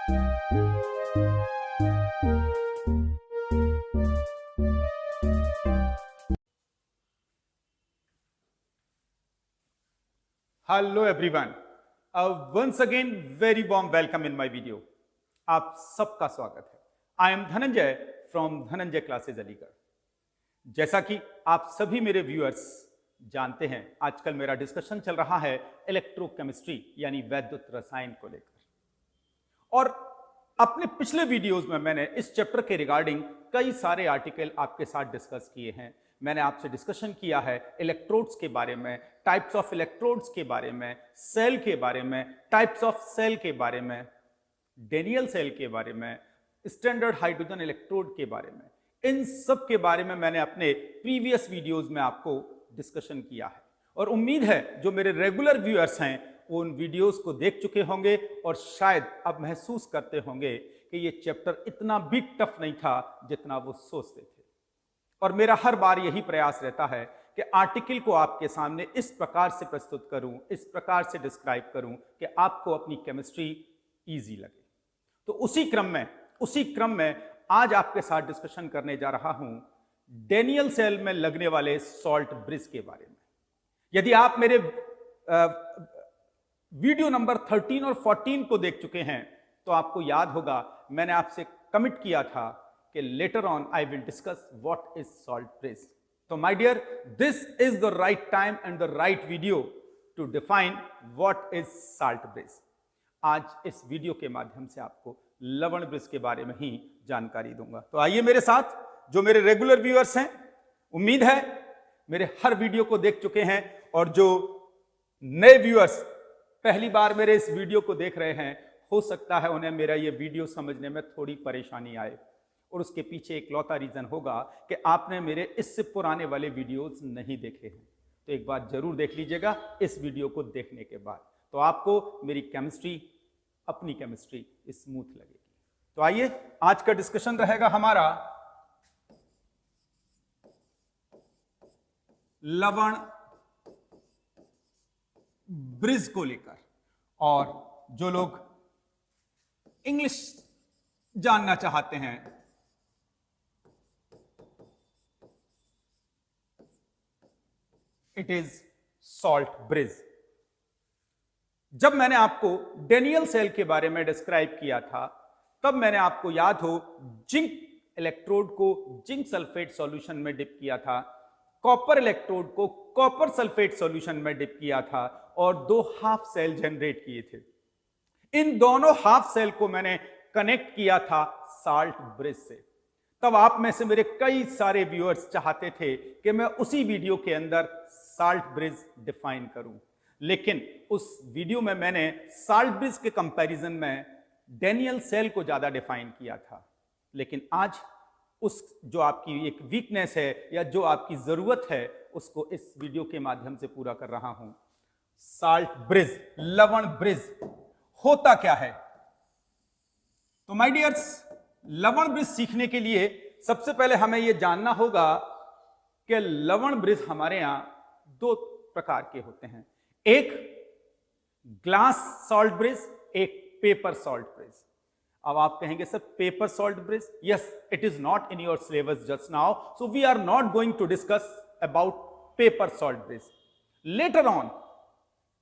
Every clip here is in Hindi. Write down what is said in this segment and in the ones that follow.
Hello everyone, once again very warm welcome in my video. आप सबका स्वागत है। I am Dhananjay from Dhananjay Classes Aligarh. जैसा कि आप सभी मेरे व्यूअर्स जानते हैं, आजकल मेरा डिस्कशन चल रहा है इलेक्ट्रोकेमिस्ट्री यानी वैद्युत रसायन को लेकर। और अपने पिछले वीडियोस में मैंने इस चैप्टर के रिगार्डिंग कई सारे आर्टिकल आपके साथ डिस्कस किए हैं। मैंने आपसे डिस्कशन किया है इलेक्ट्रोड्स के बारे में, टाइप्स ऑफ इलेक्ट्रोड्स के बारे में, सेल के बारे में, टाइप्स ऑफ सेल के बारे में, डेनियल सेल के बारे में, स्टैंडर्ड हाइड्रोजन इलेक्ट्रोड के बारे में। इन सब के बारे में मैंने अपने प्रीवियस वीडियोस में आपको डिस्कशन किया है और उम्मीद है जो मेरे रेगुलर व्यूअर्स हैं वो उन वीडियोस को देख चुके होंगे और शायद अब महसूस करते होंगे कि ये चैप्टर इतना भी टफ नहीं था जितना वो सोचते थे। और मेरा हर बार यही प्रयास रहता है कि आर्टिकल को आपके सामने इस प्रकार से प्रस्तुत करूं, इस प्रकार से डिस्क्राइब करूं कि आपको अपनी केमिस्ट्री इजी लगे। तो उसी क्रम में आज आपके साथ डिस्कशन करने जा रहा हूं डेनियल सेल में लगने वाले सॉल्ट ब्रिज के बारे में। यदि आप मेरे वीडियो नंबर 13 और 14 को देख चुके हैं तो आपको याद होगा मैंने आपसे कमिट किया था कि later on I will discuss what is salt bridge. तो my dear, this is the right time and the right video to define what is salt bridge. आज इस वीडियो के माध्यम से आपको लवण ब्रिज के बारे में ही जानकारी दूंगा। तो आइए मेरे साथ, जो मेरे रेगुलर व्यूअर्स हैं, उम्मीद है मेरे हर वीडियो को देख चुके हैं, और जो नए व्यूअर्स पहली बार मेरे इस वीडियो को देख रहे हैं, हो सकता है उन्हें मेरा ये वीडियो समझने में थोड़ी परेशानी आए, और उसके पीछे एक लौता रीजन होगा कि आपने मेरे इससे पुराने वाले वीडियोस नहीं देखे हैं। तो एक बार जरूर देख लीजिएगा इस वीडियो को देखने के बाद, तो आपको मेरी केमिस्ट्री, अपनी केमिस्ट्री स्मूथ लगेगी। तो आइए, आज का डिस्कशन रहेगा हमारा लवण ब्रिज को लेकर। और जो लोग इंग्लिश जानना चाहते हैं, इट इज सॉल्ट ब्रिज। जब मैंने आपको डेनियल सेल के बारे में डिस्क्राइब किया था, तब मैंने आपको याद हो जिंक इलेक्ट्रोड को जिंक सल्फेट सॉल्यूशन में डिप किया था, कॉपर इलेक्ट्रोड को कॉपर सल्फेट सॉल्यूशन में डिप किया था, और 2 हाफ सेल जनरेट किए थे। इन दोनों हाफ सेल को मैंने कनेक्ट किया था सॉल्ट ब्रिज से। तब आप में से मेरे कई सारे व्यूअर्स चाहते थे कि मैं उसी वीडियो के अंदर सॉल्ट ब्रिज डिफाइन करूं, लेकिन उस वीडियो में मैंने सॉल्ट ब्रिज के कंपैरिजन में डेनियल सेल को ज्यादा डिफाइन किया था। लेकिन आज उस जो आपकी एक वीकनेस है या जो आपकी जरूरत है, उसको इस वीडियो के माध्यम से पूरा कर रहा हूं। सॉल्ट ब्रिज, लवण ब्रिज होता क्या है? तो माय डियर्स, लवण ब्रिज सीखने के लिए सबसे पहले हमें यह जानना होगा कि लवण ब्रिज हमारे यहां 2 प्रकार के होते हैं। एक ग्लास सॉल्ट ब्रिज, एक पेपर सॉल्ट ब्रिज। अब आप कहेंगे sir paper salt bridge? Yes, it is not in your syllabus just now, so we are not going to discuss about paper salt bridge. Later on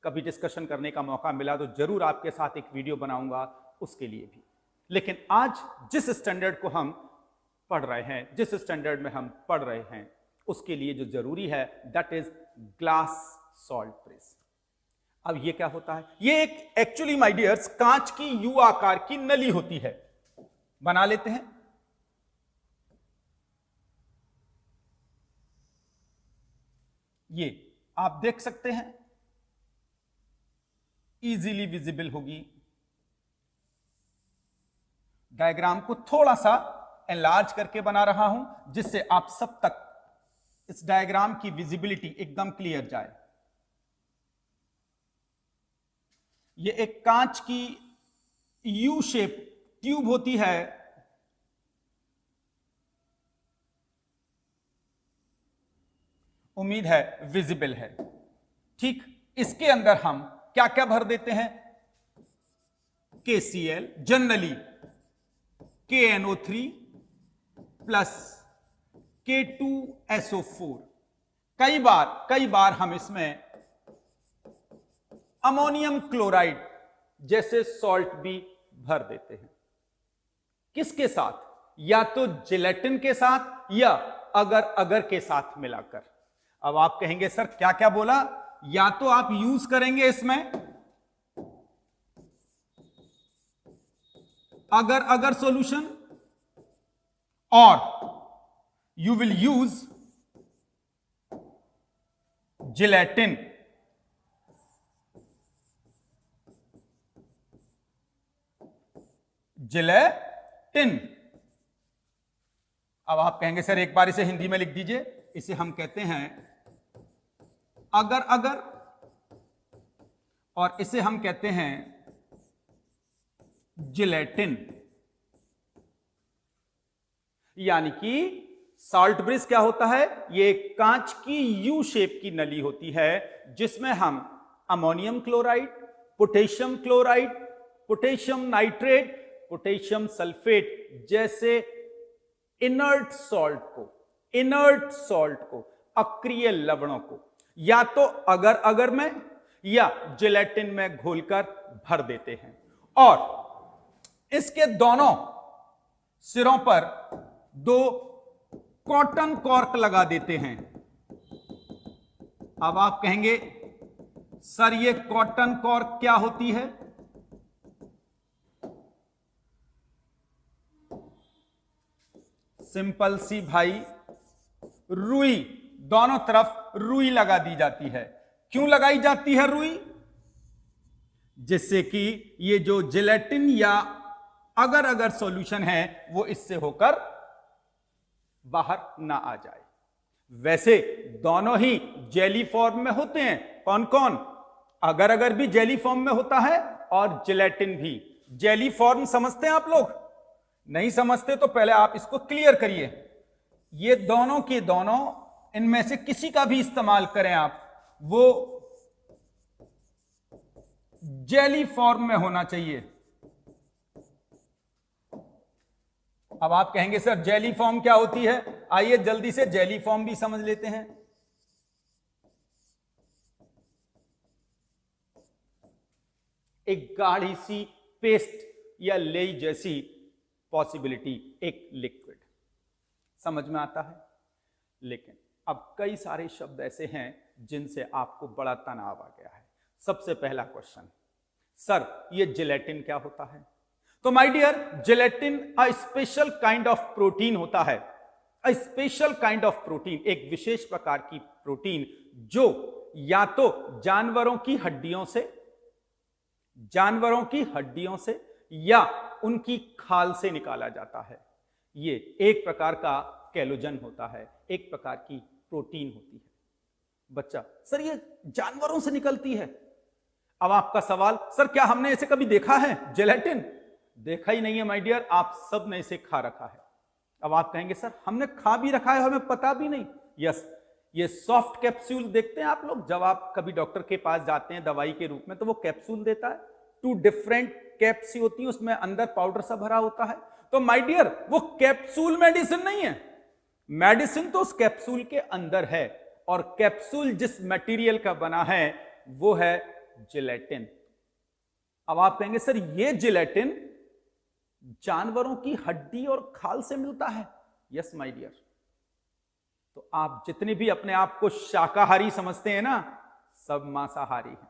कभी डिस्कशन करने का मौका मिला तो जरूर आपके साथ एक वीडियो बनाऊंगा उसके लिए भी। लेकिन आज जिस स्टैंडर्ड को हम पढ़ रहे हैं, जिस स्टैंडर्ड में हम पढ़ रहे हैं, उसके लिए जो जरूरी है that is glass salt bridge. अब ये क्या होता है? ये एक एक्चुअली माय डियर्स कांच की यू आकार की नली होती है। बना लेते हैं। ये आप देख सकते हैं, इजीली विजिबल होगी। डायग्राम को थोड़ा सा एनलार्ज करके बना रहा हूं जिससे आप सब तक इस डायग्राम की विजिबिलिटी एकदम क्लियर जाए। ये एक कांच की यू शेप ट्यूब होती है। उम्मीद है विजिबल है। ठीक इसके अंदर हम क्या क्या भर देते हैं? KCl, generally KNO3 plus K2SO4। कई बार हम इसमें अमोनियम क्लोराइड जैसे सॉल्ट भी भर देते हैं। किसके साथ? या तो जिलेटिन के साथ या अगर के साथ मिलाकर। अब आप कहेंगे सर क्या क्या बोला? या तो आप यूज करेंगे इसमें अगर सॉल्यूशन, और यू विल यूज जिलेटिन। अब आप कहेंगे सर एक बार इसे हिंदी में लिख दीजिए। इसे हम कहते हैं अगर, और इसे हम कहते हैं जिलेटिन। यानी कि सॉल्ट ब्रिज क्या होता है? ये कांच की यू शेप की नली होती है जिसमें हम ammonium chloride, potassium chloride, potassium nitrate, potassium sulphate जैसे इनर्ट सॉल्ट को, अक्रिय लवणों को या तो अगर में या जिलेटिन में घोलकर भर देते हैं, और इसके दोनों सिरों पर 2 कॉटन कॉर्क लगा देते हैं। अब आप कहेंगे सर ये कॉटन कॉर्क क्या होती है? सिंपल सी भाई, रुई। दोनों तरफ रुई लगा दी जाती है। क्यों लगाई जाती है रुई? जिससे कि ये जो जिलेटिन या अगर सॉल्यूशन है वो इससे होकर बाहर ना आ जाए। वैसे दोनों ही जेली फॉर्म में होते हैं। कौन कौन? अगर भी जेली फॉर्म में होता है और जिलेटिन भी। जेली फॉर्म समझते हैं आप लोग? नहीं समझते तो पहले आप इसको क्लियर करिए। ये दोनों के दोनों, इनमें से किसी का भी इस्तेमाल करें आप, वो जेली फॉर्म में होना चाहिए। अब आप कहेंगे सर जेली फॉर्म क्या होती है? आइए जल्दी से जेली फॉर्म भी समझ लेते हैं। एक गाढ़ी सी पेस्ट या लेई जैसी पॉसिबिलिटी, एक लिक्विड, समझ में आता है। लेकिन अब कई सारे शब्द ऐसे हैं जिनसे आपको बड़ा तनाव आ गया है। सबसे पहला क्वेश्चन, सर ये जिलेटिन क्या होता है? तो my dear, gelatin a special kind of protein होता है। A special kind of protein, एक विशेष प्रकार की प्रोटीन जो या तो जानवरों की हड्डियों से या उनकी खाल से निकाला जाता है। ये एक प्रकार का कैलोजन होता है, एक प्रकार की प्रोटीन होती है। बच्चा, सर ये जानवरों से निकलती है। अब आपका सवाल, सर क्या हमने इसे कभी देखा है जिलेटिन? देखा ही नहीं है माय डियर, आप सब ने इसे खा रखा है। अब आप कहेंगे सर हमने खा भी रखा है, हमें पता भी नहीं। यस, ये सॉफ्ट कैप्सूल देखते हैं आप लोग, जब आप कभी डॉक्टर के पास जाते हैं दवाई के रूप में तो वो कैप्सूल देता है। 2 डिफरेंट कैप्स होती है, उसमें अंदर पाउडर सा भरा होता है। तो माय डियर, वो कैप्सूल मेडिसिन नहीं है। मेडिसिन तो उस कैप्सूल के अंदर है, और कैप्सूल जिस मटेरियल का बना है वो है जिलेटिन। अब आप कहेंगे सर ये जिलेटिन जानवरों की हड्डी और खाल से मिलता है। यस माय डियर, तो आप जितने भी अपने आप को शाकाहारी समझते हैं ना, सब मांसाहारी हैं।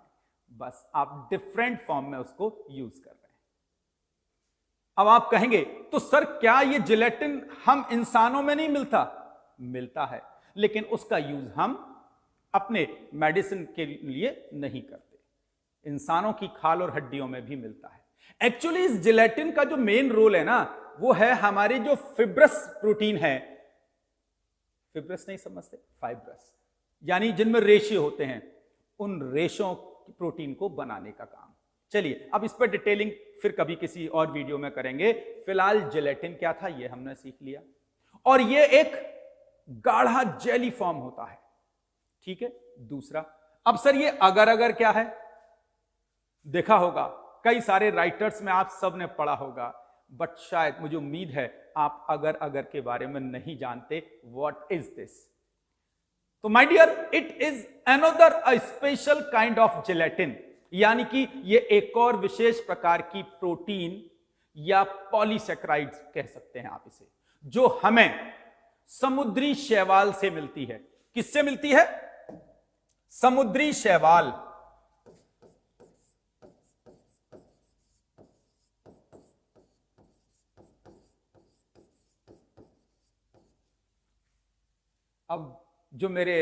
बस आप डिफरेंट फॉर्म में उसको यूज कर रहे हैं। अब आप कहेंगे तो सर क्या ये जिलेटिन हम इंसानों में नहीं मिलता? मिलता है, लेकिन उसका यूज हम अपने मेडिसिन के लिए नहीं करते। इंसानों की खाल और हड्डियों में भी मिलता है। एक्चुअली इस जिलेटिन का जो मेन रोल है ना, वो है हमारे जो फिब्रस प्रोटीन है। फिब्रस नहीं समझते? फाइब्रस, यानी जिनमें रेशे होते हैं, उन रेशों प्रोटीन को बनाने का काम। चलिए अब इस पर डिटेलिंग फिर कभी किसी और वीडियो में करेंगे। फिलहाल जिलेटिन क्या था ये हमने सीख लिया, और ये एक गाढ़ा जेली फॉर्म होता है। ठीक है। दूसरा, अब सर ये अगर क्या है? देखा होगा कई सारे राइटर्स में आप सब ने पढ़ा होगा, बट शायद मुझे उम्मीद है आप अगर अगर के बारे में नहीं जानते। What is this? तो my dear, it is another a special kind of gelatin, यानी कि ये एक और विशेष प्रकार की प्रोटीन या पॉलीसेक्राइड्स कह सकते हैं आप इसे, जो हमें समुद्री शैवाल से मिलती है। किससे मिलती है? समुद्री शैवाल। अब जो मेरे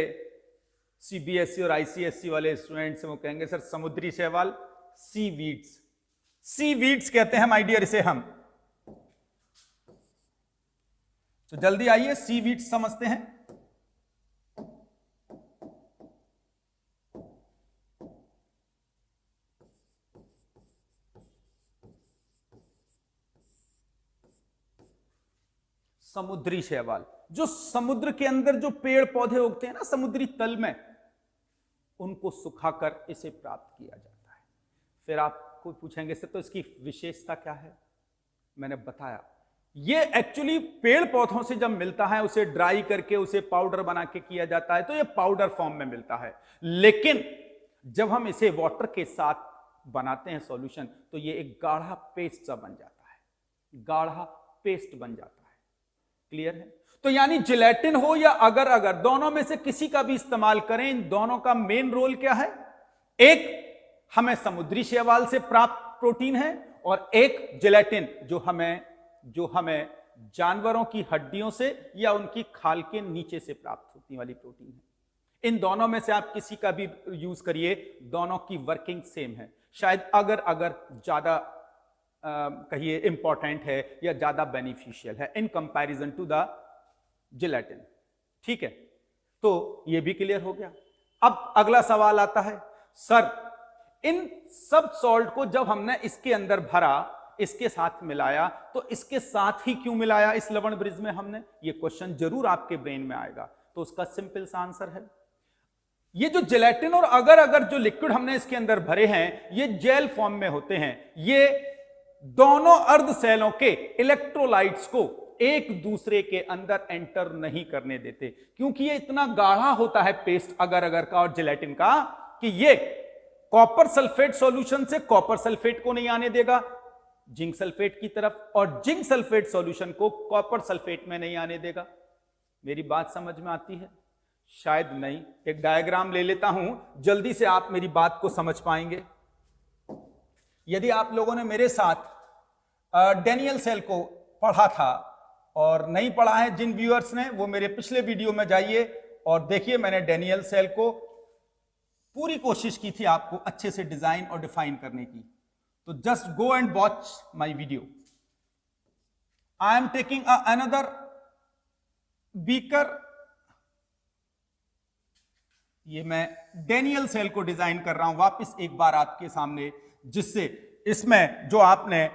सीबीएसई और आईसीएसई वाले स्टूडेंट्स हैं वो कहेंगे सर समुद्री शैवाल, सीवीड्स, सीवीड्स कहते हैं माय डियर इसे हम। तो जल्दी आइए सीवीड्स समझते हैं। समुद्री शैवाल, जो समुद्र के अंदर जो पेड़ पौधे उगते हैं ना समुद्री तल में, उनको सुखाकर इसे प्राप्त किया जाता है। फिर आपको पूछेंगे सर तो इसकी विशेषता क्या है? मैंने बताया, ये एक्चुअली पेड़ पौधों से जब मिलता है उसे ड्राई करके उसे पाउडर बना के किया जाता है, तो ये पाउडर फॉर्म में मिलता है। लेकिन जब हम इसे वाटर के साथ बनाते हैं सॉल्यूशन, तो ये एक गाढ़ा पेस्ट सा बन जाता है, गाढ़ा पेस्ट बन जाता है। क्लियर है? तो यानी जिलेटिन हो या अगर अगर, दोनों में से किसी का भी इस्तेमाल करें, इन दोनों का मेन रोल क्या है? एक हमें समुद्री शैवाल से प्राप्त प्रोटीन है, और एक जिलेटिन जो हमें जानवरों की हड्डियों से या उनकी खाल के नीचे से प्राप्त होने वाली प्रोटीन है। इन दोनों में से आप किसी का भी यूज करिए, दोनों की वर्किंग सेम है। शायद अगर ज्यादा कहिए इंपॉर्टेंट है या ज्यादा बेनिफिशियल है in comparison to the gelatin. ठीक है, तो ये भी क्लियर हो गया। अब अगला सवाल आता है, सर इन सब सॉल्ट को जब हमने इसके अंदर भरा, इसके साथ मिलाया, तो इसके साथ ही क्यों मिलाया इस लवण ब्रिज में हमने? ये क्वेश्चन जरूर आपके ब्रेन में आएगा। तो उसका सिंपल सा आंसर है, ये जो जिलेटिन और अगर अगर जो लिक्विड हमने इसके अंदर भरे हैं, ये जेल फॉर्म में होते हैं। ये दोनों अर्ध सेलों के इलेक्ट्रोलाइट्स को एक दूसरे के अंदर एंटर नहीं करने देते, क्योंकि ये इतना गाढ़ा होता है पेस्ट अगर अगर का और जिलेटिन का, कि ये कॉपर सल्फेट सॉल्यूशन से कॉपर सल्फेट को नहीं आने देगा जिंक सल्फेट की तरफ, और जिंक सल्फेट सॉल्यूशन को कॉपर सल्फेट में नहीं आने देगा। मेरी बात समझ में आती है? शायद नहीं। एक डायग्राम ले लेता हूं, जल्दी से आप मेरी बात को समझ पाएंगे। यदि आप लोगों ने मेरे साथ डेनियल सेल को पढ़ा था और नहीं पढ़ा है जिन व्यूअर्स ने, वो मेरे पिछले वीडियो में जाइए और देखिए, मैंने डेनियल सेल को पूरी कोशिश की थी आपको अच्छे से डिजाइन और डिफाइन करने की। तो just go and watch my video. I am taking another beaker, ये मैं डेनियल सेल को डिजाइन कर रहा हूं वापस एक बार आपके सामने, जिससे इसमें जो आपने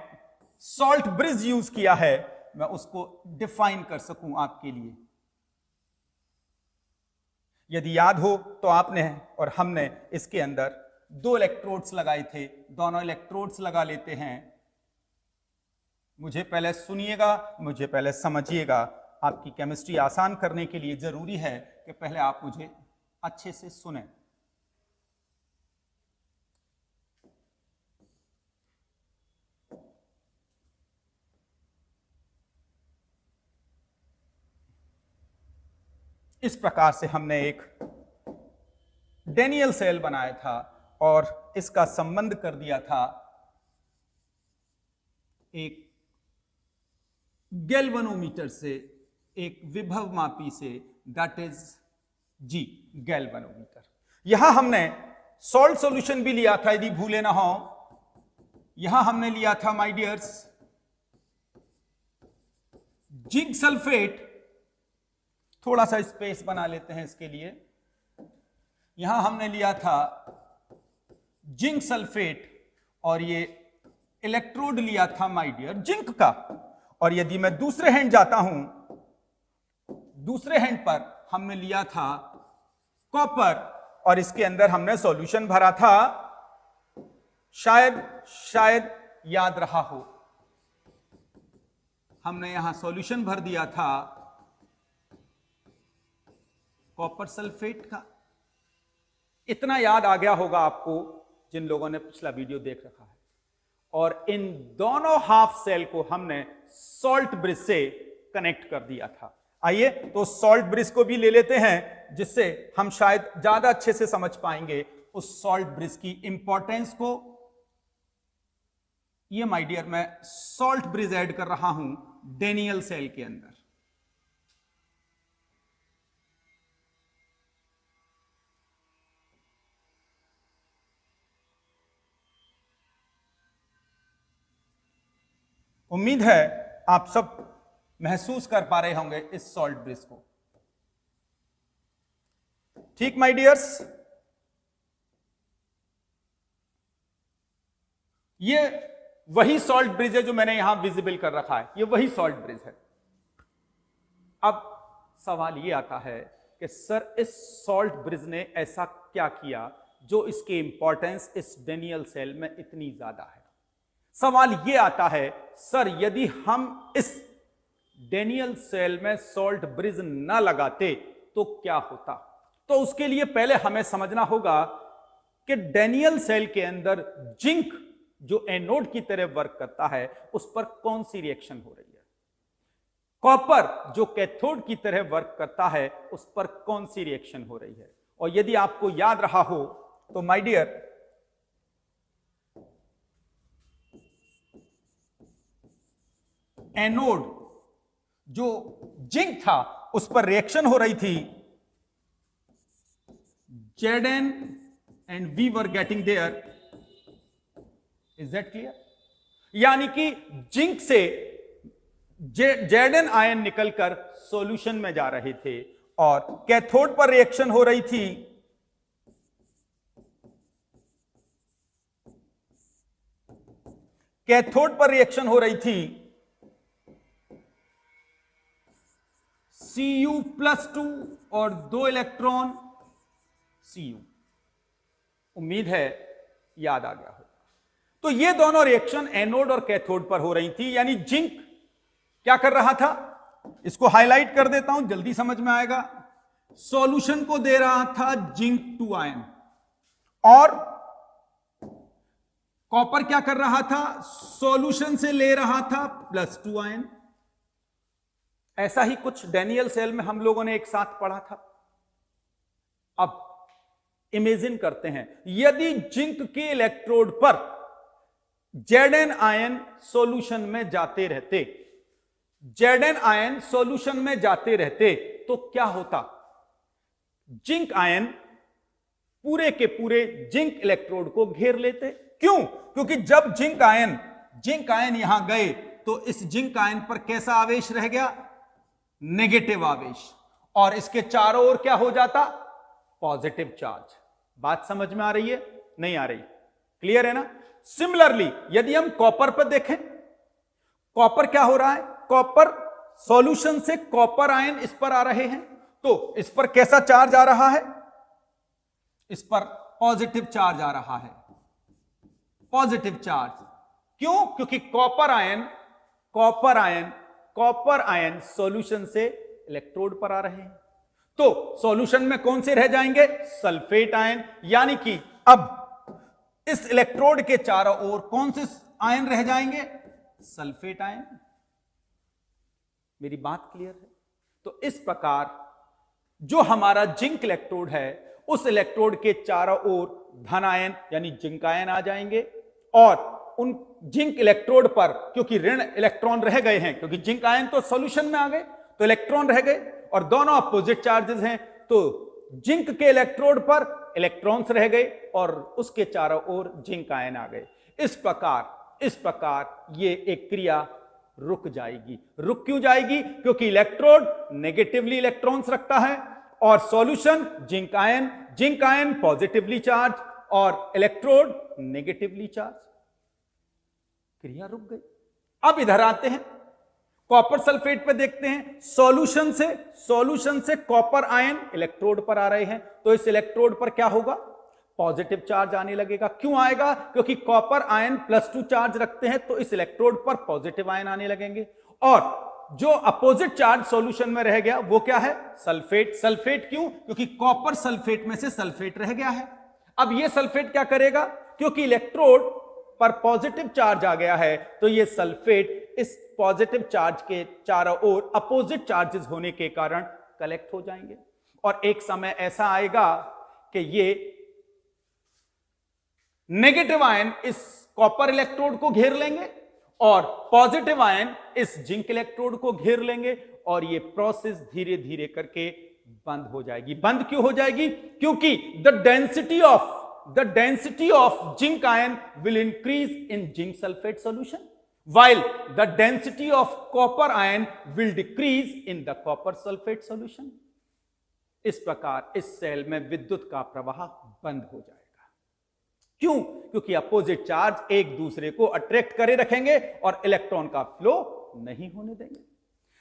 सॉल्ट ब्रिज यूज किया है मैं उसको डिफाइन कर सकूं आपके लिए। यदि याद हो तो आपने और हमने इसके अंदर 2 इलेक्ट्रोड्स लगाए थे, दोनों इलेक्ट्रोड्स लगा लेते हैं। मुझे पहले सुनिएगा, मुझे पहले समझिएगा। आपकी केमिस्ट्री आसान करने के लिए जरूरी है कि पहले आप मुझे अच्छे से सुने। इस प्रकार से हमने एक डेनियल सेल बनाया था और इसका संबंध कर दिया था एक गैल्वेनोमीटर से, एक विभव मापी से, दैट इज जी गैल्वेनोमीटर। यहां हमने सॉल्ट सॉल्यूशन भी लिया था, यदि भूले ना हो। यहां हमने लिया था माय डियर्स जिंक सल्फेट, थोड़ा सा स्पेस बना लेते हैं इसके लिए। यहां हमने लिया था जिंक सल्फेट और ये इलेक्ट्रोड लिया था माय डियर जिंक का। और यदि मैं दूसरे हैंड जाता हूं, दूसरे हैंड पर हमने लिया था कॉपर और इसके अंदर हमने सॉल्यूशन भरा था शायद याद रहा हो, हमने यहां सॉल्यूशन भर दिया था कॉपर सल्फेट का। इतना याद आ गया होगा आपको जिन लोगों ने पिछला वीडियो देख रखा है। और इन दोनों हाफ सेल को हमने सॉल्ट ब्रिज से कनेक्ट कर दिया था। आइए तो सॉल्ट ब्रिज को भी ले लेते हैं, जिससे हम शायद ज्यादा अच्छे से समझ पाएंगे उस सॉल्ट ब्रिज की इंपॉर्टेंस को। ये माय डियर, मैं सॉल्ट ब्रिज ऐड कर रहा हूं डेनियल सेल के अंदर। उम्मीद है आप सब महसूस कर पा रहे होंगे इस सॉल्ट ब्रिज को। ठीक माय डियर्स, ये वही सॉल्ट ब्रिज है जो मैंने यहां विजिबल कर रखा है, ये वही सॉल्ट ब्रिज है। अब सवाल ये आता है कि सर इस सॉल्ट ब्रिज ने ऐसा क्या किया जो इसकी इंपॉर्टेंस इस डेनियल सेल में इतनी ज्यादा है। सवाल यह आता है, सर यदि हम इस डेनियल सेल में सॉल्ट ब्रिज ना लगाते तो क्या होता। तो उसके लिए पहले हमें समझना होगा कि डेनियल सेल के अंदर जिंक जो एनोड की तरह वर्क करता है उस पर कौन सी रिएक्शन हो रही है, कॉपर जो कैथोड की तरह वर्क करता है उस पर कौन सी रिएक्शन हो रही है। और यदि आपको याद रहा हो तो माय डियर, एनोड जो जिंक था उस पर रिएक्शन हो रही थी Zn and we were getting there. Is that clear? यानी कि जिंक से Zn आयन निकलकर सॉल्यूशन में जा रहे थे और कैथोड पर रिएक्शन हो रही थी Cu+2 और 2 इलेक्ट्रॉन Cu। उम्मीद है याद आ गया होगा। तो ये दोनों रिएक्शन एनोड और कैथोड पर हो रही थी। यानी जिंक क्या कर रहा था, इसको हाईलाइट कर देता हूं, जल्दी समझ में आएगा। सॉल्यूशन को दे रहा था जिंक 2 आयन और कॉपर क्या कर रहा था, सॉल्यूशन से ले रहा था +2 आयन। ऐसा ही कुछ डेनियल सेल में हम लोगों ने एक साथ पढ़ा था। अब इमेजिन करते हैं, यदि जिंक के इलेक्ट्रोड पर Zn आयन सॉल्यूशन में जाते रहते, Zn आयन सॉल्यूशन में जाते रहते तो क्या होता। जिंक आयन पूरे के पूरे जिंक इलेक्ट्रोड को घेर लेते। क्यों? क्योंकि जब जिंक आयन यहां गए तो इस जिंक आयन पर कैसा आवेश रह गया, नेगेटिव आवेश, और इसके चारों ओर क्या हो जाता, पॉजिटिव चार्ज। बात समझ में आ रही है, नहीं आ रही? क्लियर है ना? सिमिलरली यदि हम कॉपर पर देखें, कॉपर क्या हो रहा है, कॉपर सॉल्यूशन से कॉपर आयन इस पर आ रहे हैं तो इस पर कैसा चार्ज आ रहा है, इस पर पॉजिटिव चार्ज आ रहा है, पॉजिटिव चार्ज। क्यों? क्योंकि कॉपर आयन सॉल्यूशन से इलेक्ट्रोड पर आ रहे हैं तो सॉल्यूशन में कौन से रह जाएंगे, सल्फेट आयन। यानी कि अब इस इलेक्ट्रोड के चारों ओर कौन से आयन रह जाएंगे, सल्फेट आयन। मेरी बात क्लियर है? तो इस प्रकार जो हमारा जिंक इलेक्ट्रोड है उस इलेक्ट्रोड के चारों ओर धन आयन यानी जिंक आयन आ जाएंगे और उन जिंक इलेक्ट्रोड पर क्योंकि ऋण इलेक्ट्रॉन रह गए हैं, क्योंकि जिंक आयन तो सॉल्यूशन में आ गए तो इलेक्ट्रॉन रह गए और दोनों अपोजिट चार्जेस हैं तो जिंक के इलेक्ट्रोड पर इलेक्ट्रॉन्स रह गए और उसके चारों ओर जिंक आयन आ गए। इस प्रकार ये एक क्रिया रुक जाएगी। रुक क्यों जाएगी? क्योंकि इलेक्ट्रोड नेगेटिवली इलेक्ट्रॉन्स रखता है और solution zinc ion positively charge और इलेक्ट्रोड नेगेटिवली चार्ज। क्रिया रुक गई। अब इधर आते हैं, कॉपर सल्फेट पे देखते हैं, सॉल्यूशन से कॉपर आयन इलेक्ट्रोड पर आ रहे हैं तो इस इलेक्ट्रोड पर क्या होगा, पॉजिटिव चार्ज आने लगेगा। क्यों आएगा? क्योंकि कॉपर आयन +2 चार्ज रखते हैं, तो इस इलेक्ट्रोड पर पॉजिटिव आयन आने लगेंगे। और जो अपोजिट चार्ज सॉल्यूशन में रह गया वो क्या है? सल्फेट। सल्फेट क्यों? क्योंकि कॉपर सल्फेट में से सल्फेट रह गया है। अब ये सल्फेट क्या करेगा? क्योंकि इलेक्ट्रोड पर पॉजिटिव चार्ज आ गया है, तो ये सल्फेट इस पॉजिटिव चार्ज के चारों ओर अपोजिट चार्जेस होने के कारण कलेक्ट हो जाएंगे। और एक समय ऐसा आएगा कि ये नेगेटिव आयन इस कॉपर इलेक्ट्रोड को घेर लेंगे और पॉजिटिव आयन इस जिंक इलेक्ट्रोड को घेर लेंगे, और ये प्रोसेस धीरे धीरे करके बंद हो जाएगी। बंद क्यों हो जाएगी? क्योंकि the density of zinc ion will increase in zinc sulphate solution, while the density of copper ion will decrease in the copper sulfate solution। इस प्रकार इस सेल में विद्युत का प्रवाह बंद हो जाएगा। क्यों? क्योंकि अपोजिट चार्ज एक दूसरे को अट्रैक्ट करे रखेंगे और इलेक्ट्रॉन का फ्लो नहीं होने देंगे।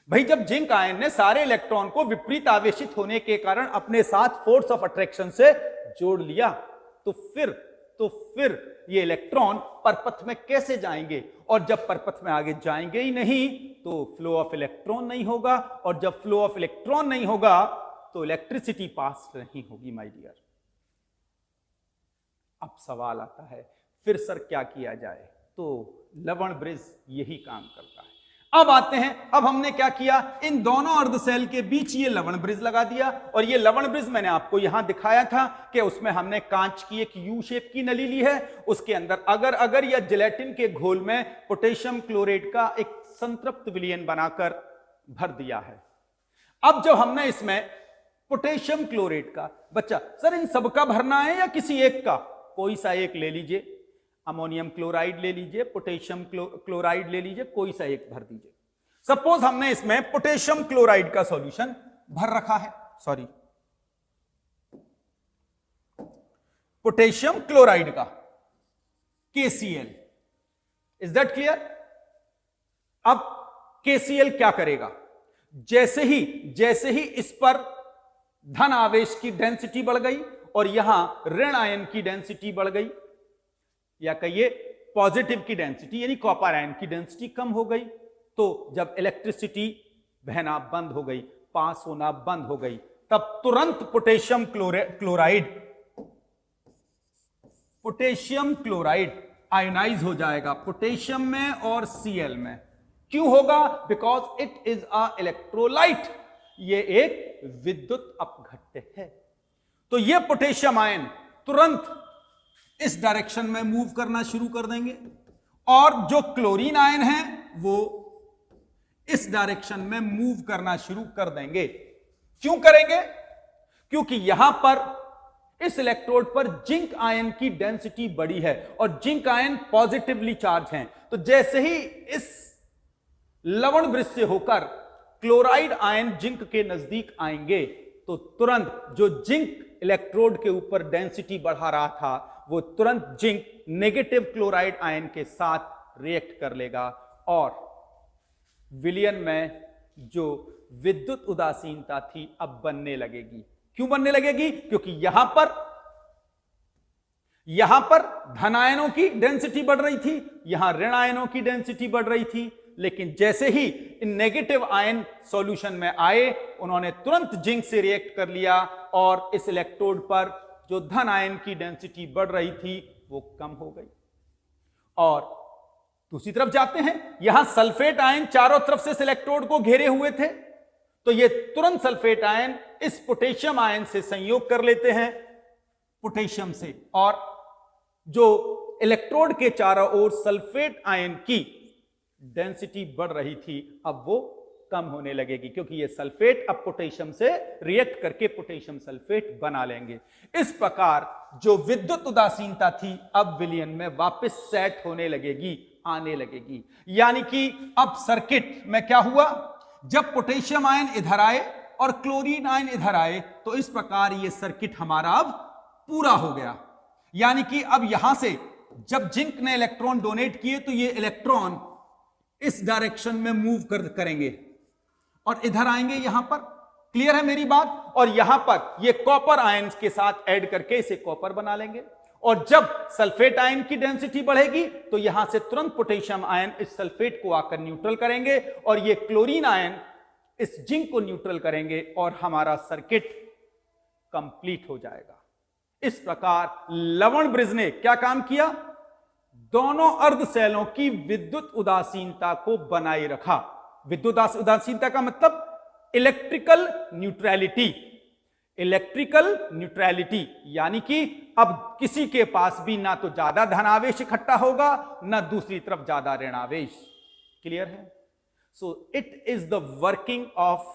भाई, जब जिंक आयन ने सारे इलेक्ट्रॉन को विपरीत आवेशित होने के कारण अपने साथ फोर्स ऑफ अट्रैक्शन से जोड़ लिया, तो फिर ये इलेक्ट्रॉन परपथ में कैसे जाएंगे? और जब परपथ में आगे जाएंगे ही नहीं तो फ्लो ऑफ इलेक्ट्रॉन नहीं होगा, और जब फ्लो ऑफ इलेक्ट्रॉन नहीं होगा तो इलेक्ट्रिसिटी पास नहीं होगी माय डियर। अब सवाल आता है, फिर सर क्या किया जाए? तो लवण ब्रिज यही काम करता है। अब आते हैं, अब हमने क्या किया? इन दोनों अर्धसेल के बीच ये लवण ब्रिज लगा दिया, और ये लवण ब्रिज मैंने आपको यहां दिखाया था कि उसमें हमने कांच की एक यू शेप की नली ली है, उसके अंदर अगर या जिलेटिन के घोल में पोटेशियम क्लोराइड का एक संतृप्त विलयन बनाकर भर दिया है। अब जब हमने इसमें पोटेशियम क्लोराइड का, बच्चा सर इन सबका भरना है या किसी एक का? कोई सा एक ले लीजिए, अमोनियम क्लोराइड ले लीजिए, पोटेशियम क्लोराइड ले लीजिए, कोई सा एक भर दीजिए। सपोज हमने इसमें पोटेशियम क्लोराइड का सॉल्यूशन भर रखा है, सॉरी पोटेशियम क्लोराइड का KCl। Is that clear? अब KCl क्या करेगा? जैसे ही इस पर धन आवेश की डेंसिटी बढ़ गई और यहां ऋण आयन की डेंसिटी बढ़ गई, या कहिए पॉजिटिव की डेंसिटी यानी कॉपर आयन की डेंसिटी कम हो गई, तो जब इलेक्ट्रिसिटी बहना बंद हो गई, पास होना बंद हो गई, तब तुरंत पोटेशियम क्लोराइड आयोनाइज हो जाएगा पोटेशियम में और Cl में। क्यों होगा? Because it is a electrolyte, ये एक विद्युत अपघट्य है। तो ये पोटेशियम आयन तुरंत इस डायरेक्शन में मूव करना शुरू कर देंगे, और जो क्लोरीन आयन है वो इस डायरेक्शन में मूव करना शुरू कर देंगे। क्यों करेंगे? क्योंकि यहां पर इस इलेक्ट्रोड पर जिंक आयन की डेंसिटी बड़ी है और जिंक आयन पॉजिटिवली चार्ज हैं। तो जैसे ही इस लवण ब्रिज से होकर क्लोराइड आयन जिंक के नजदीक आएंगे, तो तुरंत जो जिंक इलेक्ट्रोड के ऊपर डेंसिटी बढ़ा रहा था वो तुरंत जिंक नेगेटिव क्लोराइड आयन के साथ रिएक्ट कर लेगा, और विलयन में जो विद्युत उदासीनता थी अब बनने लगेगी। क्यों बनने लगेगी? क्योंकि यहां पर धन आयनों की डेंसिटी बढ़ रही थी, यहां ऋण आयनों की डेंसिटी बढ़ रही थी, लेकिन जैसे ही इन नेगेटिव आयन सॉल्यूशन में आए, उन्होंने तुरंत जिंक से रिएक्ट कर लिया, और इस इलेक्ट्रोड पर जो धन आयन की डेंसिटी बढ़ रही थी वो कम हो गई। और दूसरी तरफ जाते हैं, यहां सल्फेट आयन चारों तरफ से इस इलेक्ट्रोड को घेरे हुए थे, तो ये तुरंत सल्फेट आयन इस पोटेशियम आयन से संयोग कर लेते हैं पोटेशियम से, और जो इलेक्ट्रोड के चारों ओर सल्फेट आयन की डेंसिटी बढ़ रही थी अब वो कम होने लगेगी, क्योंकि ये सल्फेट अब पोटेशियम से रिएक्ट करके पोटेशियम सल्फेट बना लेंगे। इस प्रकार जो विद्युत उदासीनता थी अब विलयन में वापस सेट होने लगेगी, आने लगेगी। यानी कि अब सर्किट में क्या हुआ? जब पोटेशियम आयन इधर आए और क्लोरीन आयन इधर आए, तो इस प्रकार ये सर्किट हमारा अब पूरा हो गया। यानी कि अब यहां से जब जिंक ने इलेक्ट्रॉन डोनेट किए तो ये इलेक्ट्रॉन इस डायरेक्शन में मूव करेंगे और इधर आएंगे, यहां पर क्लियर है मेरी बात? और यहां पर ये कॉपर आयन के साथ ऐड करके इसे कॉपर बना लेंगे, और जब सल्फेट आयन की डेंसिटी बढ़ेगी तो यहां से तुरंत पोटेशियम आयन इस सल्फेट को आकर न्यूट्रल करेंगे, और ये क्लोरीन आयन इस जिंक को न्यूट्रल करेंगे, और हमारा सर्किट कंप्लीट हो जाएगा। इस प्रकार लवण ब्रिज ने क्या काम किया? दोनों अर्ध सेलों की विद्युत उदासीनता को बनाए रखा। विद्युत उदासीनता का मतलब इलेक्ट्रिकल न्यूट्रलिटी। इलेक्ट्रिकल न्यूट्रलिटी यानी कि अब किसी के पास भी ना तो ज्यादा धनावेश इकट्ठा होगा, ना दूसरी तरफ ज्यादा ऋणावेश। क्लियर है? So it is the working of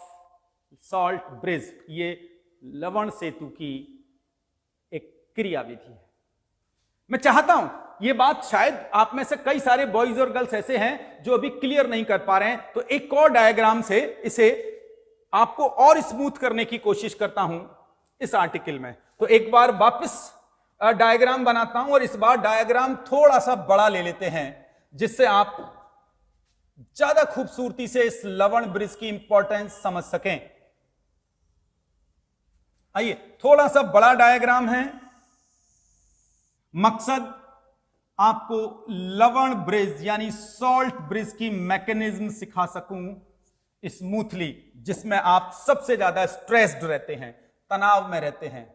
salt bridge. ये लवण सेतु की एक क्रियाविधि है। मैं चाहता हूं ये बात, शायद आप में से कई सारे बॉयज और गर्ल्स ऐसे हैं जो अभी क्लियर नहीं कर पा रहे हैं, तो एक और डायग्राम से इसे आपको और स्मूथ करने की कोशिश करता हूं इस आर्टिकल में। तो एक बार वापस डायग्राम बनाता हूं, और इस बार डायग्राम थोड़ा सा बड़ा ले लेते हैं, जिससे आप ज्यादा खूबसूरती से इस लवण ब्रिज की इंपॉर्टेंस समझ सकें। आइए, थोड़ा सा बड़ा डायग्राम है। मकसद आपको लवण ब्रिज यानी सॉल्ट ब्रिज की मैकेनिज्म सिखा सकूं स्मूथली, जिसमें आप सबसे ज्यादा स्ट्रेस्ड रहते हैं, तनाव में रहते हैं।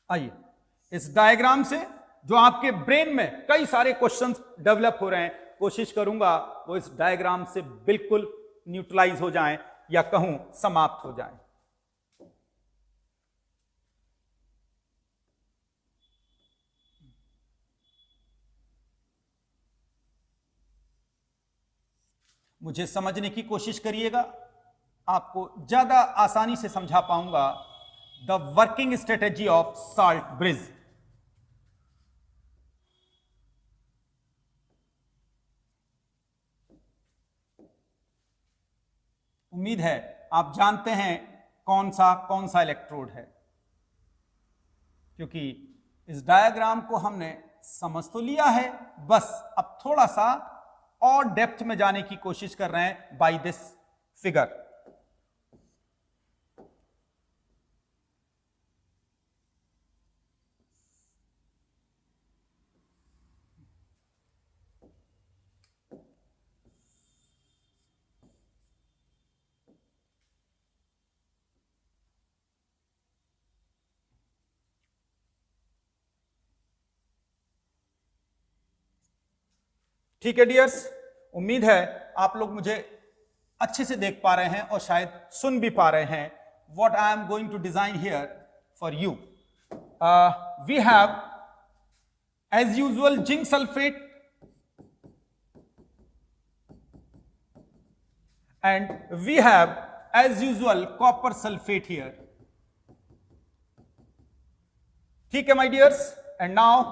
आइए, इस डायग्राम से जो आपके ब्रेन में कई सारे क्वेश्चंस डेवलप हो रहे हैं, कोशिश करूंगा वो इस डायग्राम से बिल्कुल न्यूट्रलाइज हो जाएं, या कहूं समाप्त हो जाएं। मुझे समझने की कोशिश करिएगा, आपको ज्यादा आसानी से समझा पाऊंगा the working strategy of salt bridge. उम्मीद है आप जानते हैं कौन सा इलेक्ट्रोड है, क्योंकि इस डायग्राम को हमने समझ तो लिया है, बस अब थोड़ा सा और डेप्थ में जाने की कोशिश कर रहे हैं बाय दिस फिगर। ठीक है डियर्स, उम्मीद है आप लोग मुझे अच्छे से देख पा रहे हैं और शायद सुन भी पा रहे हैं। What I am going to design here for you, we have as usual zinc sulphate and we have as usual copper sulphate here. ठीक है my dears, and now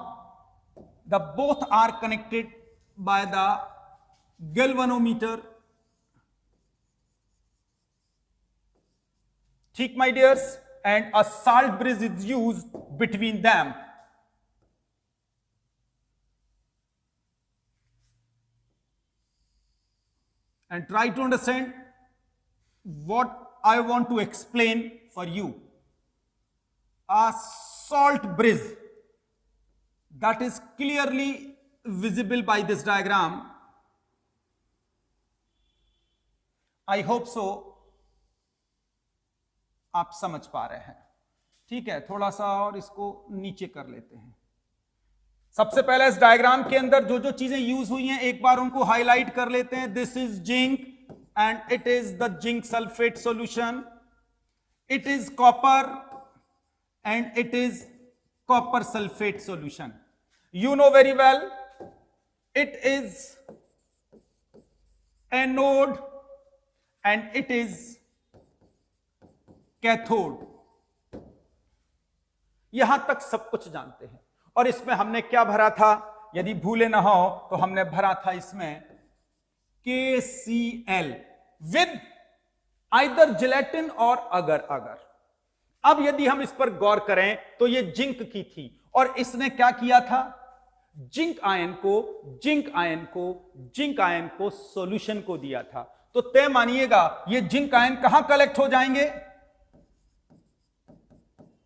the both are connected by the galvanometer। ठीक my dears, and a salt bridge is used between them। and try to understand what I want to explain for you। A salt bridge that is clearly visible by this diagram, I hope so आप समझ पा रहे हैं। ठीक है, थोड़ा सा और इसको नीचे कर लेते हैं। सबसे पहले इस डायग्राम के अंदर जो जो चीजें यूज हुई हैं एक बार उनको हाईलाइट कर लेते हैं। This is zinc and it is the zinc sulphate solution, it is copper and it is copper sulphate solution. You know very well it is anode and it is cathode। यहां तक सब कुछ जानते हैं। और इसमें हमने क्या भरा था, यदि भूले ना हो तो हमने भरा था इसमें KCl। विद आइदर जिलेटिन और अगर अगर। अब यदि हम इस पर गौर करें तो यह जिंक की थी और इसने क्या किया था, जिंक आयन को सॉल्यूशन को दिया था। तो तय मानिएगा ये जिंक आयन कहां कलेक्ट हो जाएंगे,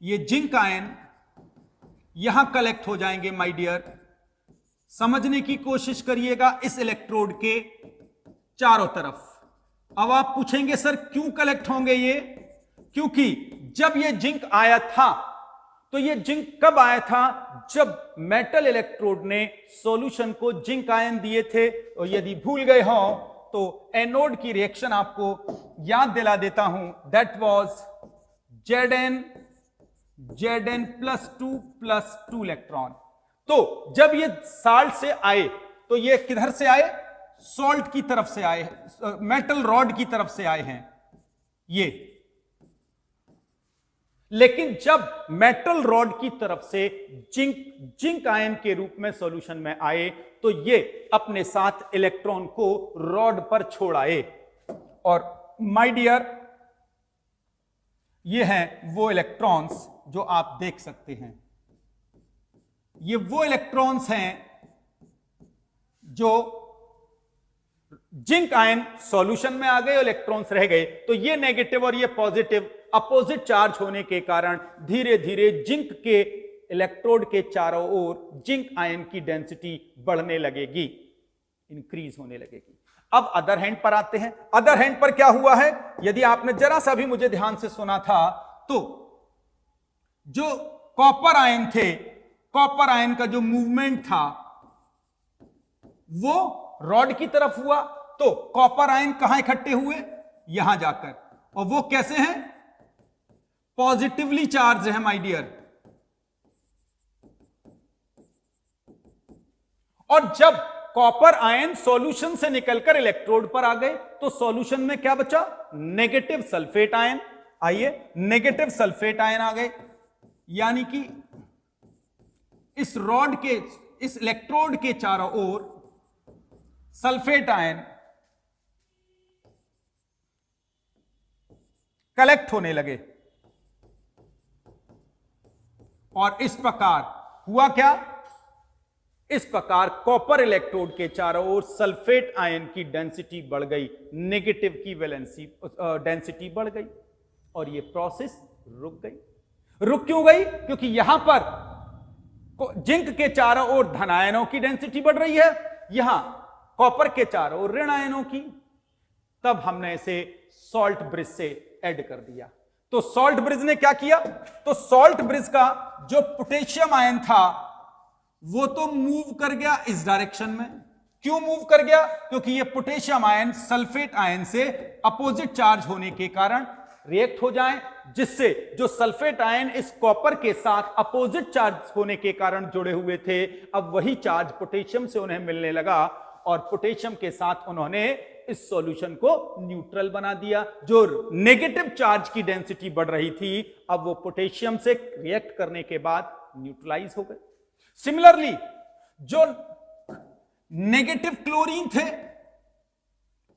ये जिंक आयन यहां कलेक्ट हो जाएंगे माय डियर। समझने की कोशिश करिएगा इस इलेक्ट्रोड के चारों तरफ। अब आप पूछेंगे सर क्यों कलेक्ट होंगे ये, क्योंकि जब ये जिंक आया था तो ये जिंक कब आया था, जब मेटल इलेक्ट्रोड ने सॉल्यूशन को जिंक आयन दिए थे। और यदि भूल गए हो तो एनोड की रिएक्शन आपको याद दिला देता हूं, दैट वाज Zn +2 इलेक्ट्रॉन। तो जब ये साल्ट से आए तो ये किधर से आए, सॉल्ट की तरफ से आए, मेटल रॉड की तरफ से आए हैं ये। लेकिन जब मेटल रॉड की तरफ से जिंक आयन के रूप में सॉल्यूशन में आए तो ये अपने साथ इलेक्ट्रॉन को रॉड पर छोड़ आए। और माय डियर ये हैं वो इलेक्ट्रॉन्स जो आप देख सकते हैं, ये वो इलेक्ट्रॉन्स हैं जो जिंक आयन सॉल्यूशन में आ गए और इलेक्ट्रॉन्स रह गए। तो ये नेगेटिव और ये पॉजिटिव अपोजिट चार्ज होने के कारण धीरे धीरे जिंक के इलेक्ट्रोड के चारों ओर जिंक आयन की डेंसिटी बढ़ने लगेगी, इंक्रीज होने लगेगी। अब अदर हैंड पर आते हैं। अदर हैंड पर क्या हुआ है, यदि आपने जरा सा भी मुझे ध्यान से सुना था तो जो कॉपर आयन थे, कॉपर आयन का जो मूवमेंट था वो रॉड की तरफ हुआ। तो कॉपर आयन कहां इकट्ठे हुए, यहां जाकर, और वो कैसे हैं, पॉजिटिवली चार्ज है माय डियर। और जब कॉपर आयन सॉल्यूशन से निकलकर इलेक्ट्रोड पर आ गए तो सॉल्यूशन में क्या बचा, नेगेटिव सल्फेट आयन। आइए, नेगेटिव सल्फेट आयन आ गए, यानी कि इस रॉड के, इस इलेक्ट्रोड के चारों ओर सल्फेट आयन कलेक्ट होने लगे। और इस प्रकार हुआ क्या, इस प्रकार कॉपर इलेक्ट्रोड के चारों ओर सल्फेट आयन की डेंसिटी बढ़ गई, नेगेटिव की वैलेंसी डेंसिटी बढ़ गई और यह प्रोसेस रुक गई। रुक क्यों गई, क्योंकि यहां पर जिंक के चारों ओर धन आयनों की डेंसिटी बढ़ रही है, यहां कॉपर के चारों ओर ऋण आयनों की। तब हमने इसे सॉल्ट ब्रिज से ऐड कर दिया। तो सॉल्ट ब्रिज ने क्या किया, तो सॉल्ट ब्रिज का जो पोटेशियम आयन था वो तो मूव कर गया इस डायरेक्शन में। क्यों मूव कर गया, क्योंकि ये पोटेशियम आयन सल्फेट आयन से अपोजिट चार्ज होने के कारण रिएक्ट हो जाएं, जिससे जो सल्फेट आयन इस कॉपर के साथ अपोजिट चार्ज होने के कारण जुड़े हुए थे, अब वही चार्ज पोटेशियम से उन्हें मिलने लगा और पोटेशियम के साथ उन्होंने इस सॉल्यूशन को न्यूट्रल बना दिया। जो नेगेटिव चार्ज की डेंसिटी बढ़ रही थी, अब वो पोटेशियम से रिएक्ट करने के बाद न्यूट्रलाइज हो गए। सिमिलरली जो नेगेटिव क्लोरीन थे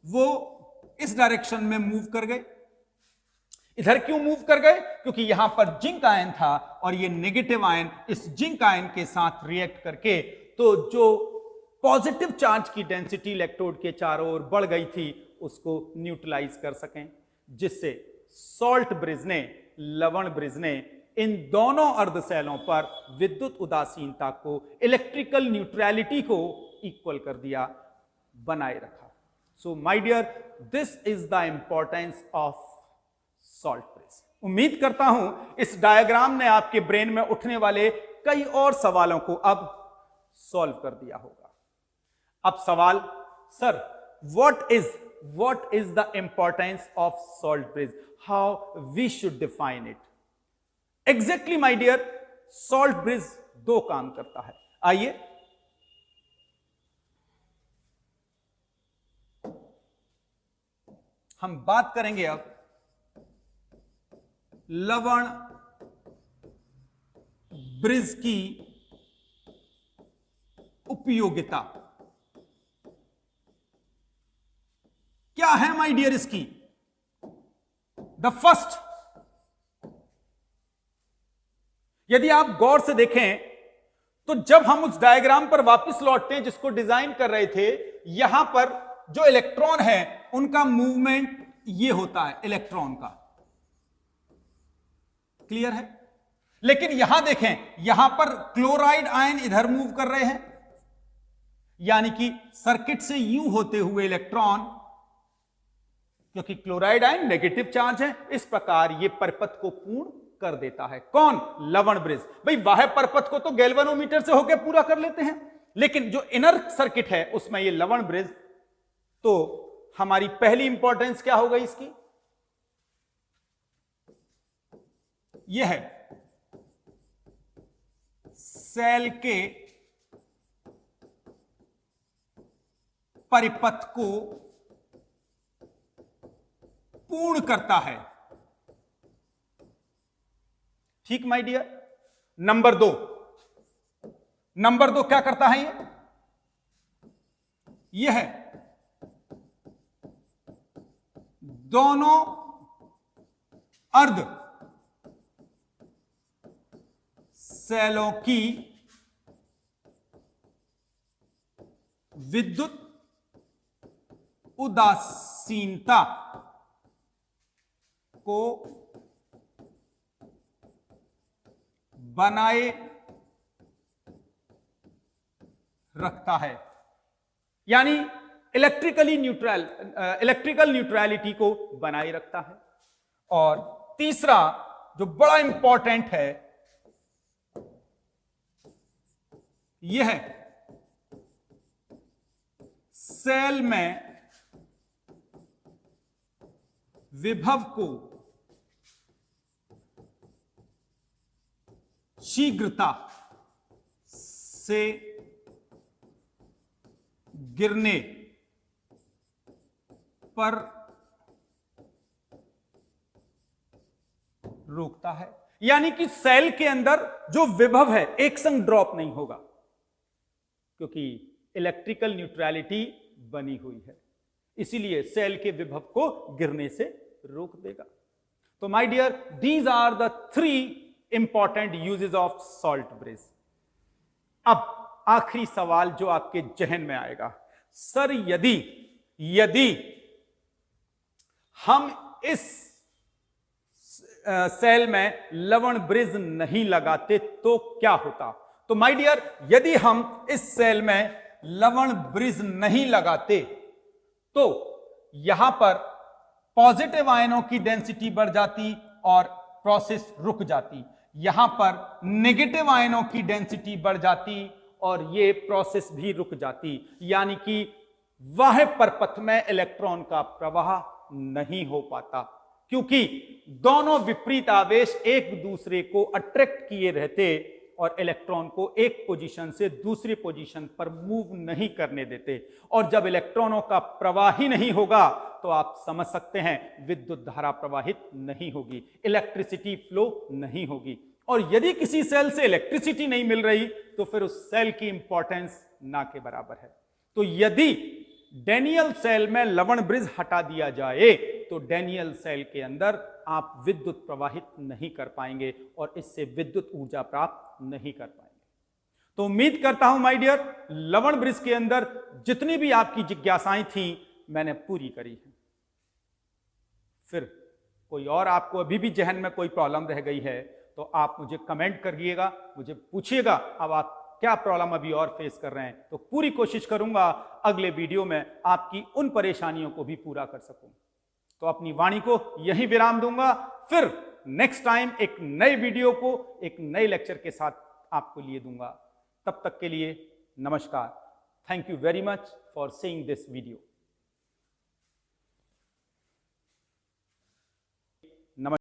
वो इस डायरेक्शन में मूव कर गए। इधर क्यों मूव कर गए, क्योंकि यहां पर जिंक आयन था और ये नेगेटिव आयन इस जिंक आयन के साथ रिएक्ट करके तो जो पॉजिटिव चार्ज की डेंसिटी इलेक्ट्रोड के चारों ओर बढ़ गई थी उसको न्यूट्रलाइज कर सकें, जिससे सॉल्ट ब्रिज ने, लवण ब्रिज ने इन दोनों अर्धसेलों पर विद्युत उदासीनता को, इलेक्ट्रिकल न्यूट्रलिटी को इक्वल कर दिया, बनाए रखा। So my dear, this is the importance of salt bridge. उम्मीद करता हूं इस डायग्राम ने आपके ब्रेन में उठने वाले कई और सवालों को अब सॉल्व कर दिया होगा। अब सवाल, sir what is the importance of salt bridge, how we should define it? Exactly my dear, salt bridge दो काम करता है। आइए हम बात करेंगे अब लवण ब्रिज की उपयोगिता। क्या है माय डियर इसकी? द फर्स्ट, यदि आप गौर से देखें तो जब हम उस डायग्राम पर वापस लौटते हैं जिसको डिजाइन कर रहे थे, यहां पर जो इलेक्ट्रॉन है उनका मूवमेंट ये होता है इलेक्ट्रॉन का, क्लियर है? लेकिन यहां देखें, यहां पर क्लोराइड आयन इधर मूव कर रहे हैं, यानी कि सर्किट से यूं होते हुए इलेक्ट्रॉन, क्योंकि क्लोराइड आयन नेगेटिव चार्ज है, इस प्रकार ये परपथ को पूर्ण कर देता है। कौन? लवण ब्रिज। भाई बाह्य परपथ को तो गैल्वेनोमीटर से होकर पूरा कर लेते हैं, लेकिन जो इनर सर्किट है उसमें ये लवण ब्रिज, तो हमारी पहली इंपॉर्टेंस क्या हो गई इसकी? यह है सेल के परिपथ को पूर्ण करता है। ठीक माय डियर? नंबर दो क्या करता है? यह है दोनों अर्ध सेलों की विद्युत उदासीनता को बनाए रखता है, यानी इलेक्ट्रिकल न्यूट्रलिटी को बनाए रखता है। और तीसरा जो बड़ा इंपॉर्टेंट है, यह है सेल में विभव को शीघ्रता से गिरने पर रोकता है, यानी कि सेल के अंदर जो विभव है एक संग ड्रॉप नहीं होगा, क्योंकि इलेक्ट्रिकल न्यूट्रलिटी बनी हुई है, इसीलिए सेल के विभव को गिरने से रोक देगा। तो my dear, these are the 3 important uses of salt bridge. अब आखिरी सवाल जो आपके जहन में आएगा, सर यदि हम इस सेल में लवण ब्रिज नहीं लगाते तो क्या होता? तो माय डियर, यदि हम इस सेल में लवण ब्रिज नहीं लगाते तो यहां पर पॉजिटिव आयनों की डेंसिटी बढ़ जाती और प्रोसेस रुक जाती, यहां पर नेगेटिव आयनों की डेंसिटी बढ़ जाती और ये प्रोसेस भी रुक जाती, यानी कि वह परपथ में इलेक्ट्रॉन का प्रवाह नहीं हो पाता, क्योंकि दोनों विपरीत आवेश एक दूसरे को अट्रैक्ट किए रहते और इलेक्ट्रॉन को एक पोजीशन से दूसरी पोजीशन पर मूव नहीं करने देते। और जब इलेक्ट्रॉनों का प्रवाह ही नहीं होगा तो आप समझ सकते हैं विद्युत धारा प्रवाहित नहीं होगी, इलेक्ट्रिसिटी फ्लो नहीं होगी। और यदि किसी सेल से इलेक्ट्रिसिटी नहीं मिल रही तो फिर उस सेल की इंपॉर्टेंस ना के बराबर है। तो यदि डैनियल सेल में लवण ब्रिज हटा दिया जाए तो डैनियल सेल के अंदर आप विद्युत प्रवाहित नहीं कर पाएंगे और इससे विद्युत ऊर्जा प्राप्त नहीं कर पाएंगे। तो उम्मीद करता हूं माय डियर, लवण ब्रिज के अंदर जितनी भी आपकी जिज्ञासाएं थी मैंने पूरी करी है। फिर कोई और आपको अभी भी जहन में कोई प्रॉब्लम रह गई है तो आप मुझे कमेंट करिएगा, मुझे पूछिएगा अब आप क्या प्रॉब्लम अभी और फेस कर रहे हैं, तो पूरी कोशिश करूंगा अगले वीडियो में आपकी उन परेशानियों को भी पूरा कर सकूं। तो अपनी वाणी को यहीं विराम दूंगा, फिर नेक्स्ट टाइम एक नए वीडियो को एक नए लेक्चर के साथ आपको लिए दूंगा। तब तक के लिए नमस्कार। Thank you very much for seeing this video.